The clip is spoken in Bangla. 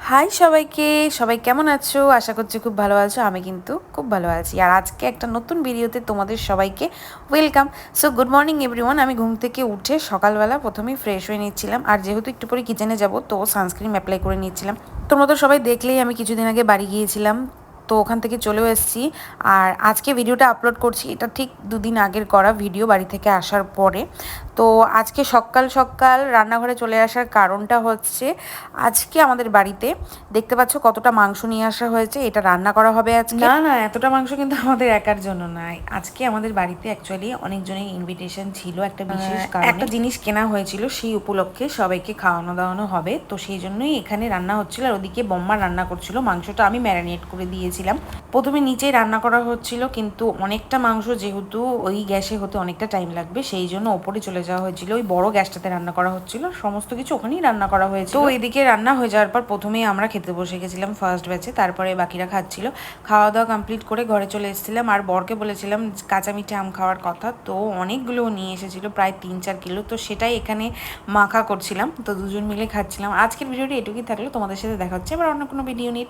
হাই সবাইকে, সবাই কেমন আছো? আশা করছি খুব ভালো আছো। আমি কিন্তু খুব ভালো আছি। আর আজকে একটা নতুন ভিডিওতে তোমাদের সবাইকে welcome. So good morning everyone. আমি ঘুম থেকে উঠে সকালবেলা প্রথমেই ফ্রেশ হয়ে নিচ্ছিলাম। আর যেহেতু একটু পরে কিচেনে যাব, তো সানস্ক্রিন অ্যাপ্লাই করে নিচ্ছিলাম। তোমরা তো সবাই দেখলেই আমি কিছুদিন আগে বাড়ি গিয়েছিলাম, তো ওখান থেকে চলেও এসেছি। আর আজকে ভিডিওটা আপলোড করছি, এটা ঠিক দুদিন আগের করা ভিডিও বাড়ি থেকে আসার পরে। তো আজকে সকাল সকাল রান্নাঘরে চলে আসার কারণটা হচ্ছে, আজকে আমাদের বাড়িতে দেখতে পাচ্ছ কতটা মাংস নিয়ে আসা হয়েছে। এটা রান্না করা হবে আজকে। না না, এতটা মাংস কিন্তু আমাদের একার জন্য নয়। আজকে আমাদের বাড়িতে অ্যাকচুয়ালি অনেকজনের ইনভিটেশন ছিল, একটা বিশেষ কারণে একটা জিনিস কেনা হয়েছিল, সেই উপলক্ষে সবাইকে খাওয়ানো দাওয়ানো হবে। তো সেই জন্যই এখানে রান্না হচ্ছিল। আর ওদিকে বম্মা রান্না করছিল। মাংসটা আমি ম্যারিনেট করে দিয়েছিলাম। প্রথমে নিচেই রান্না করা হচ্ছিল, কিন্তু অনেকটা মাংস যেহেতু ওই গ্যাসে হতে অনেকটা টাইম লাগবে, সেই জন্য ওপরে চলে যাওয়া হয়েছিল। ওই বড় গ্যাসটাতে রান্না করা হচ্ছিল, সমস্ত কিছু ওখানেই রান্না করা হয়েছিল। তো এদিকে রান্না হয়ে যাওয়ার পর প্রথমেই আমরা খেতে বসে গেছিলাম ফার্স্ট ব্যাচে, তারপরে বাকিরা খাচ্ছিল। খাওয়া দাওয়া কমপ্লিট করে ঘরে চলে এসেছিলাম। আর বরকে বলেছিলাম কাঁচা মিঠে আম খাওয়ার কথা, তো অনেকগুলো নিয়ে এসেছিলো, প্রায় 3-4 কিলো। তো সেটাই এখানে মাখা করছিলাম, তো দুজন মিলে খাচ্ছিলাম। আজকের ভিডিওটি এটুকুই থাকলো। তোমাদের সাথে দেখা হচ্ছে এবার অন্য কোনো ভিডিও নিয়ে।